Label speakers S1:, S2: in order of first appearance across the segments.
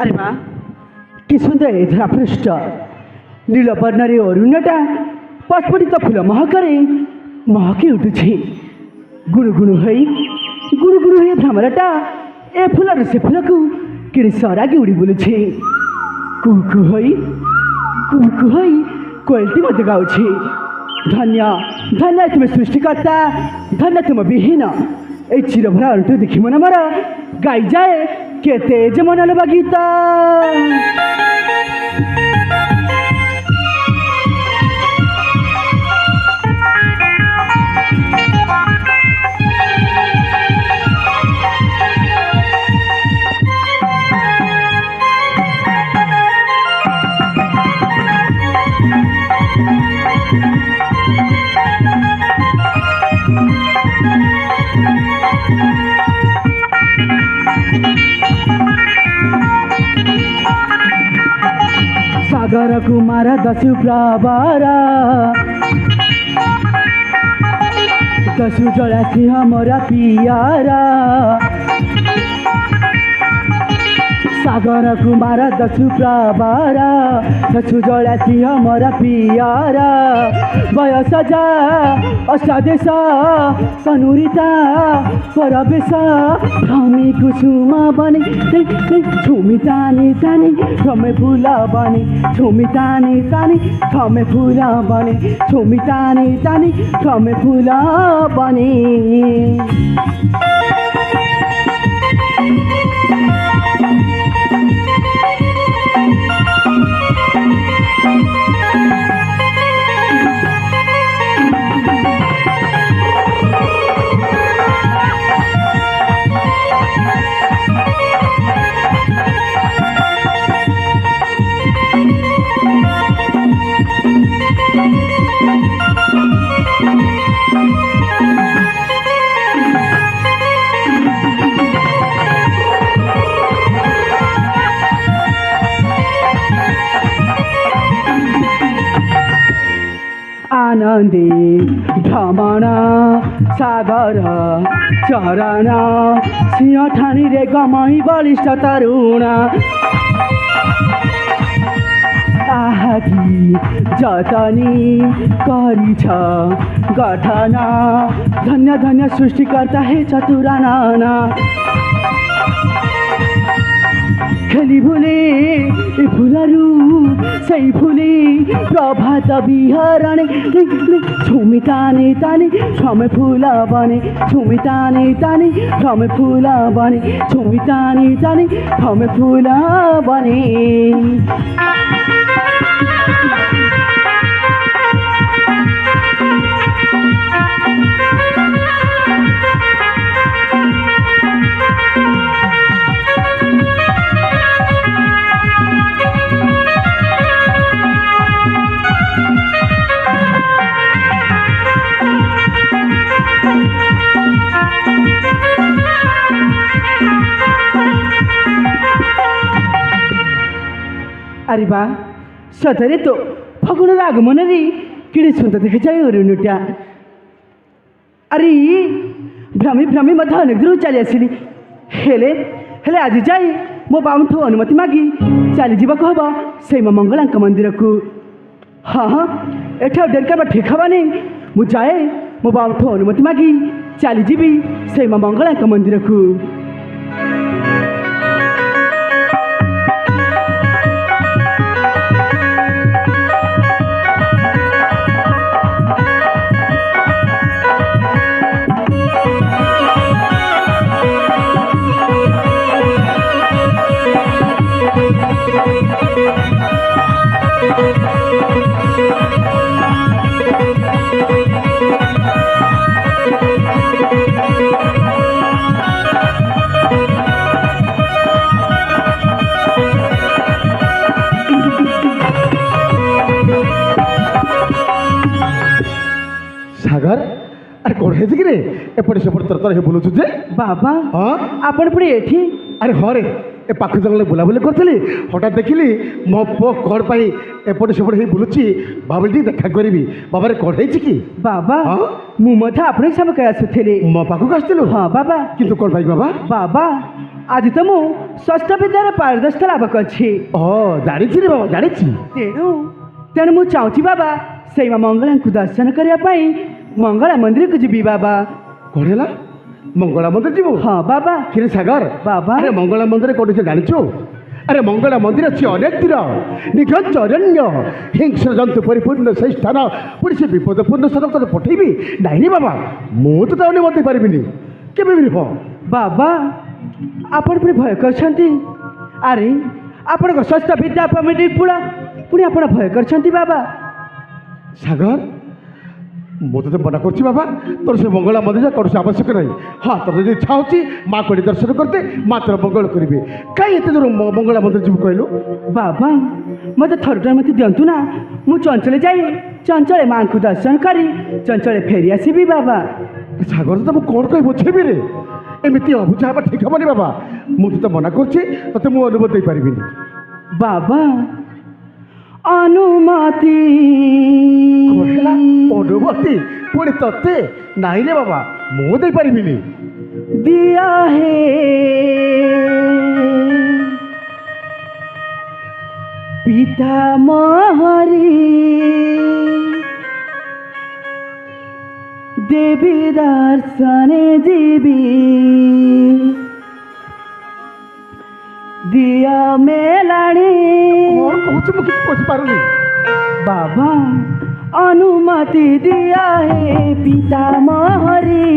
S1: अरे वाह कि सुंदर है धरा पृष्ठ नीलवर्णरे अरुणटा पटपटित फूल महकरे महकी उठुछि गुणुगुणु है भ्रमरटा ए फूलर से फूलकु किड़ी सरागी उड़ी बुलुछि कुकु है कोयलटी मत गाउछि धन्य धन्य तुम सृष्टिकर्ता धन्य तुम विहीन ए चिरभरा अरुण देखि मन मर गाई जाए केते जे मन लबा गीत सागर कुमार दसु प्रवारा दसु जला सिंह मोरा पियारा सागर कुमार दसु प्रवारा दसु जला सिंह मोरा पियारा बयस जा अष्टादेश कनुरिता परवेश भ्रमी कुसुम बने झुमी तानी तानी भ्रमे फूल बने झुमी तानी तानी भ्रमे फूल बने झुमी तानी तानी भ्रमे फूल बने आनंदी भ्रमण सागर चरण सिंह ठानी रे गमई बलिष्ठ तरुण आहादी जतनी करिछ गठन धन्य धन्य सृष्टिकर्ता हे चतुरानन खेली भूले फूलरू सही फूले प्रभात विहरण झुमी ताने ताने भ्रमे फूल बने झुमी ताने ताने भ्रमे फूल बने झुमी ताने ताने भ्रमे फूल बने अरे बा सतरे तो फगुणर आगमन रे किड़ी सुंदर देखा जाए अरुणटा अरे भ्रमी भ्रमी मत अनेक दूर चली आसली हेले हेले आज जाए मो बाबू अनुमति मागी चली जावाक हम से मंगला मंदिर को हाँ हाँ एठ डेर कर ठीक हवा नहीं मुझे जाए मो बाबू अनुमति मागी चली जीवी से मंगला मंदिर को
S2: सागर अरे कौन है कि एपटे सेपटे तरतर हे बुलुछु जे
S1: बाबा
S2: हाँ
S1: आपण पुणी एठी
S2: अरे हाँ रे ए पाख जंगल बुलाबुली करी हठात देखिली मो पु कौन पाई एपटे सेपटे हे बुलुची भाविली देखा करी बाबा रे कौन है कि
S1: बाबा
S2: हाँ
S1: ମୁଁ ମଧ୍ୟ ଆପଣଙ୍କ ସାମକ ଆସୁଥିଲି।
S2: ମୋ ପାଖକୁ ଆସିଥିଲୁ?
S1: ହଁ ବାବା।
S2: କିନ୍ତୁ କ'ଣ ପାଇଁ ବାବା?
S1: ବାବା ଆଜି ତ ମୁଁ ଷଷ୍ଠ ବିଦ୍ୟାରେ ପାରଦର୍ଶିତା ଲାଭ କରିଛି।
S2: ଜାଣିଛି ରେ ବାବା, ଜାଣିଛି।
S1: ତେଣୁ ମୁଁ ଚାହୁଁଛି ବାବା ସେଇ ମା ମଙ୍ଗଳାଙ୍କୁ ଦର୍ଶନ କରିବା ପାଇଁ ମଙ୍ଗଳା ମନ୍ଦିରକୁ ଯିବି ବାବା।
S2: କ'ଣ ହେଲା? ମଙ୍ଗଳା ମନ୍ଦିର ଯିବୁ?
S1: ହଁ ବାବା।
S2: କିରେ ସାଗର
S1: ବାବା।
S2: ଆରେ ମଙ୍ଗଳା ମନ୍ଦିର କୋଉଠି ସେ ଜାଣିଛୁ? ଆରେ ମଙ୍ଗଳା ମନ୍ଦିର ଅଛି ଅନେକ ଦୂର, ନିଘଞ୍ଚ ଅରଣ୍ୟ, ହିଂସ୍ର ଜନ୍ତୁ ପରିପୂର୍ଣ୍ଣ ସେଇ ସ୍ଥାନ। ପୁଣି ସେ ବିପଦପୂର୍ଣ୍ଣ ସ୍ଥାନ ତୋତେ ପଠେଇବି? ନାଇଁ ରେ ବାବା, ମୁଁ ତ ତା ଅନୁମତି ପାରିବିନି, କେବେ ବି ନୁହଁ।
S1: ବାବା ଆପଣ ପୁଣି ଭୟ କରିଛନ୍ତି? ଆରେ ଆପଣଙ୍କ ଷଷ୍ଠ ବିଦ୍ୟା ପୁଣି ଆପଣ ଭୟ କରିଛନ୍ତି ବାବା?
S2: ସାଗର ମୁଁ ତୋତେ ମନା କରୁଛି ବାବା, ତୋର ସେ ମଙ୍ଗଳା ମନ୍ଦିର କୌଣସି ଆବଶ୍ୟକ ନାହିଁ। ହଁ ତୋର ଯଦି ଇଚ୍ଛା ହେଉଛି ମା କୋଠି ଦର୍ଶନ କରିତେ, ମା ତୋର ମଙ୍ଗଳ କରିବେ। କାହିଁ ଏତେ ଦୂର ମଙ୍ଗଳା ମନ୍ଦିର ଯିବୁ କହିଲୁ?
S1: ବାବା ମୋତେ ଥରଟେ ମୋତେ ଦିଅନ୍ତୁ ନା, ମୁଁ ଚଞ୍ଚଳେ ଯାଇ ଚଞ୍ଚଳେ ମାଙ୍କୁ ଦର୍ଶନ କରି ଚଞ୍ଚଳେ ଫେରି ଆସିବି ବାବା।
S2: ସାଗର ତ ମୁଁ କ'ଣ କହି ବୁଝେଇବି ରେ? ଏମିତି ଅବୁଝା ହେବା ଠିକ୍ ହେବନି ବାବା। ମୁଁ ତୋତେ ମନା କରୁଛି, ତୋତେ ମୁଁ ଅନୁମତି ଦେଇପାରିବିନି।
S1: ବାବା ଅନୁମତି
S2: ଅନୁମତି ପୁଣି ତତେ? ନାଇଁ ରେ ବାବା, ମୁଁ ଦେଇପାରିବିନି।
S1: ଦିଆ ହେ পিতা মহরি দেবী দর্শনে জীবি দিয়া মেলাণী।
S2: କ'ଣ କହୁଛୁ ମୁଁ କିଛି ବୁଝିପାରୁନି।
S1: বাবা অনুমতি দিয়া হে পিতা মহরি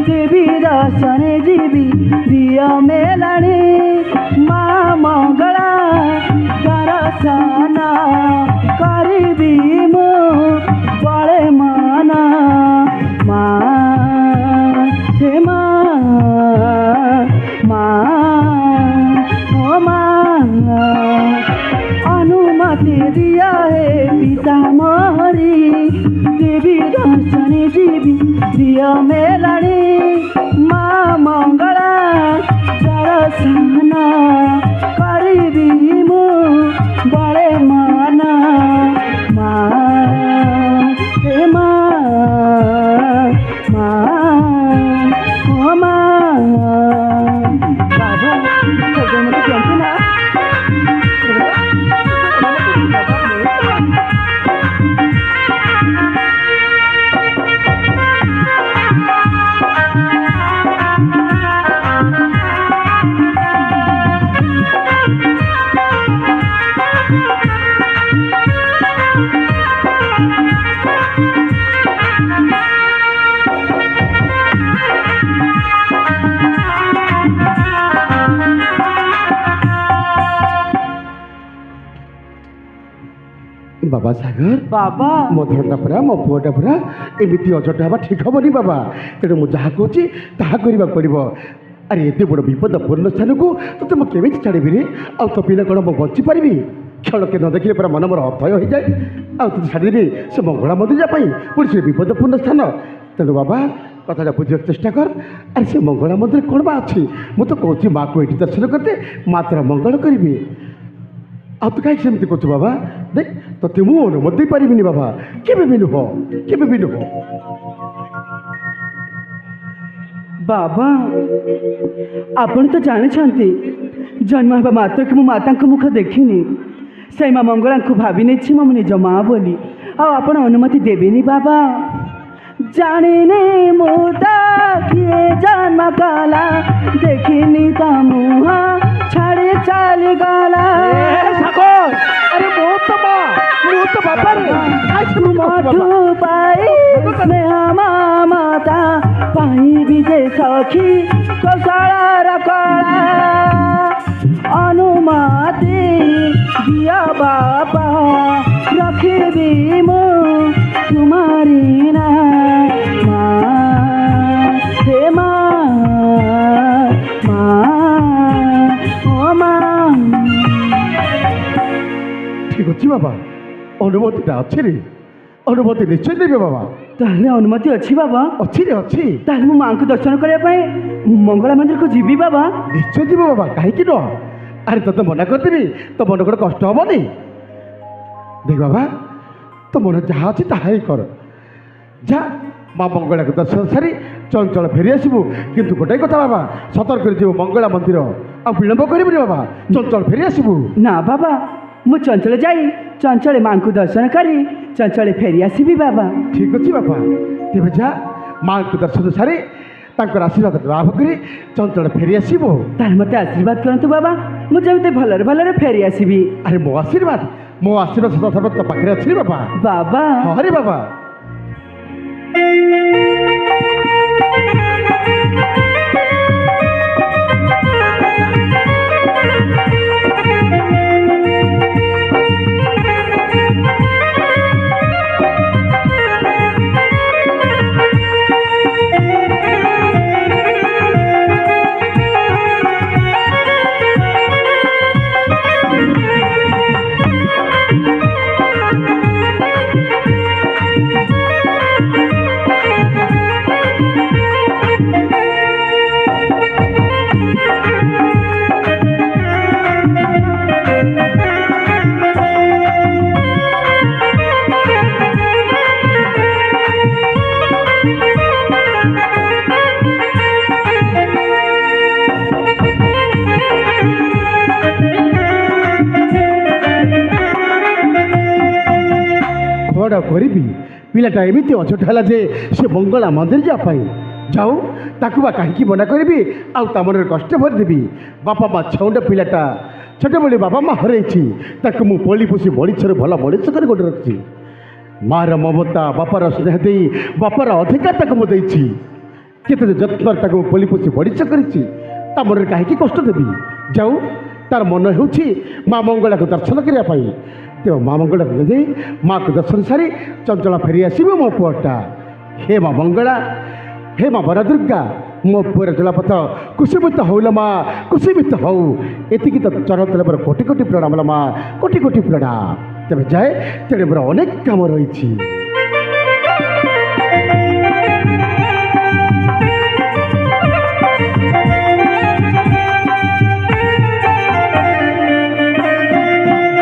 S1: দেবী দর্শনে জীবি দিয়া মেলাণী মা মঙ্গলা দর্শন করিবি মো বলে মানা মা হে মা মা ও মা অনুমতি দিয়া হে পিতা মহরি দেবী দর্শনে জীবি দিয়া মেলাণী মা মঙ্গলা দর্শন করিবি মু বলে মানা মা হে মা মা ও মা। বাবা মতো জানতো না।
S2: ବାବା ସାଗର,
S1: ବାବା
S2: ମୋ ଧନଟା ପୁରା, ମୋ ପୁଅଟା ପୁରା ଏମିତି ଅଜଟ ହେବା ଠିକ୍ ହେବନି ବାବା। ତେଣୁ ମୁଁ ଯାହା କହୁଛି ତାହା କରିବାକୁ ପଡ଼ିବ। ଆରେ ଏତେ ବଡ଼ ବିପଦପୂର୍ଣ୍ଣ ସ୍ଥାନକୁ ତୋତେ ମୁଁ କେମିତି ଛାଡ଼ିବି ରେ? ଆଉ ତୋ ପିଲା କ'ଣ ମୁଁ ବଞ୍ଚିପାରିବି? କ୍ଷଣକେ ନ ଦେଖିଲେ ପୁରା ମନ ମୋର ଅଥୟ ହୋଇଯାଏ। ଆଉ ତୋତେ ଛାଡ଼ିଦେବି ସେ ମଙ୍ଗଳା ମନ୍ଦିର ପାଇଁ, ପୁଣି ସେ ବିପଦପୂର୍ଣ୍ଣ ସ୍ଥାନ। ତେଣୁ ବାବା କଥାଟା ବୁଝିବାକୁ ଚେଷ୍ଟା କର। ଆରେ ସେ ମଙ୍ଗଳା ମନ୍ଦିର କ'ଣ ବା ଅଛି? ମୁଁ ତ କହୁଛି ମାଆକୁ ଏଠି ଦର୍ଶନ କରିତେ, ମା ତୋର ମଙ୍ଗଳ କରିବି। ଆଉ ତୁ କାହିଁକି ସେମିତି କରୁଛୁ ବାବା? ଦେଖ ତୋତେ ମୁଁ ଅନୁମତି ଦେଇପାରିବିନି ବାବା, କେବେ ବି ନୁହଁ, କେବେ ବି ନୁହଁ।
S1: ବାବା ଆପଣ ତ ଜାଣିଛନ୍ତି ଜନ୍ମ ହେବା ମାତ୍ରକେ ମୁଁ ମାତାଙ୍କ ମୁଖ ଦେଖିନି। ସେଇ ମା ମଙ୍ଗଳାଙ୍କୁ ଭାବି ନେଇଛି ମୁଁ ନିଜ ମା ବୋଲି। ଆଉ ଆପଣ ଅନୁମତି ଦେବେନି ବାବା? ଜାଣିନି ମୁଁ ତ କିଏ ଜନ୍ମ କଲା, ଦେଖିନି ତା ମୁହଁ ଛାଡ଼ି ଚାଲିଗଲା।
S2: ଆରେ ମୁଁ ତ ମା, ମୁଁ ତ ବାପା ରେ।
S1: ମଠୁ ପାଇ ସ୍ନେହ ମମତା ପାଇବି ଯେ ସଖୀ କୌଶଳର କଳା। ଅନୁମତି ଦିଅ ବାପା ରଖିବି ମୁଁ ତୁମାରି ନା ମା ହେ ମା ମା ଓ ମା।
S2: ଠିକ୍ ଅଛି ବାବା, ଅନୁମତିଟା ଅଛି ରେ, ଅନୁମତି ନିଶ୍ଚୟ ଦେବେ ବାବା।
S1: ତାହେଲେ ଅନୁମତି ଅଛି ବାବା?
S2: ଅଛି ରେ, ଅଛି।
S1: ତାହେଲେ ମୁଁ ମାଙ୍କୁ ଦର୍ଶନ କରିବା ପାଇଁ ମଙ୍ଗଳା ମନ୍ଦିରକୁ ଯିବି ବାବା?
S2: ନିଶ୍ଚୟ ଯିବ ବାବା, କାହିଁକି ନୁହଁ? ଆରେ ତୋତେ ମନା କରିଦେବି, ତୋ ମନ ଗୋଟେ କଷ୍ଟ ହବନି। ଦେଖ ବାବା, ତୋ ମନ ଯାହା ଅଛି ତାହା ହିଁ କର। ଯା ମା ମଙ୍ଗଳାକୁ ଦର୍ଶନ ସାରି ଚଞ୍ଚଳ ଫେରି ଆସିବୁ। କିନ୍ତୁ ଗୋଟାଏ କଥା ବାବା, ସତର୍କରେ ଯିବୁ ମଙ୍ଗଳା ମନ୍ଦିର, ଆଉ ବିଳମ୍ବ କରିବୁନି ବାବା, ଚଞ୍ଚଳ ଫେରି ଆସିବୁ।
S1: ନା ବାବା, ମୁଁ ଚଞ୍ଚଳ ଯାଇ ଚଞ୍ଚଳ ମାଙ୍କୁ ଦର୍ଶନ କରି ଚଞ୍ଚଳ ଫେରି ଆସିବି ବାବା।
S2: ଠିକ୍ ଅଛି ବାପା, ତେବେ ଯା ମାଙ୍କୁ ଦର୍ଶନ ସାରି ତାଙ୍କର ଆଶୀର୍ବାଦ ଲାଭ କରି ଚଞ୍ଚଳ ଫେରି ଆସିବୁ।
S1: ତାହେଲେ ମୋତେ ଆଶୀର୍ବାଦ କରନ୍ତୁ ବାବା, ମୁଁ ଯେମିତି ଭଲରେ ଭଲରେ ଫେରି ଆସିବି।
S2: ଆରେ ମୋ ଆଶୀର୍ବାଦ ସଦାସର୍ବଦା ତୋ ପାଖରେ ଅଛି ବାବା।
S1: ବାବା
S2: ହରେ ବାବା। କ'ଣ କରିବି, ପିଲାଟା ଏମିତି ଅଝଟ ହେଲା ଯେ ସେ ମଙ୍ଗଳା ମନ୍ଦିର ଯିବା ପାଇଁ ଯାଉ, ତାକୁ ବା କାହିଁକି ମନା କରିବି, ଆଉ ତା ମନରେ କଷ୍ଟ ଭରିଦେବି। ବାପା ମା ଛଉଣ୍ଡ ପିଲାଟା ଛୋଟବେଳେ ବାପା ମା ହରେଇଛି, ତାକୁ ମୁଁ ପୋଳି ପୋଷି ବଡ଼ିଛରୁ ଭଲ ମଣିଷ କରି ଗୋଟେ ରଖିଛି। ମାର ମମତା, ବାପାର ସ୍ନେହ ଦେଇ ବାପାର ଅଧିକାର ତାକୁ ମୁଁ ଦେଇଛି। କେତେ ଯତ୍ନରେ ତାକୁ ପୋଳି ପୋଷି ବଡ଼ିଛ କରିଛି, ତା ମନରେ କାହିଁକି କଷ୍ଟ ଦେବି। ଯାଉ, ତାର ମନ ହେଉଛି ମା ମଙ୍ଗଳାକୁ ଦର୍ଶନ କରିବା ପାଇଁ। ତେଣୁ ମା ମଙ୍ଗଳାକୁ ଯାଇ ମାକୁ ଦର୍ଶନ ସାରି ଚଞ୍ଚଳ ଫେରି ଆସିବ ମୋ ପୁଅଟା। ହେ ମା ମଙ୍ଗଳା, ହେ ମା ବର ଦୁର୍ଗା, ମୋ ପୁଅର ଜଳପଥ କୁସୁମିତ ହଉଲ ମା, କୁସୁମିତ ହଉ। ଏତିକି ତ ଚରଣ ତଳେ ମୋର କୋଟି କୋଟି ପ୍ରଣାମ ମା, କୋଟି କୋଟି ପ୍ରଣାମ। ତେବେ ଯାଏ, ତେଣେ ମୋର ଅନେକ କାମ ରହିଛି।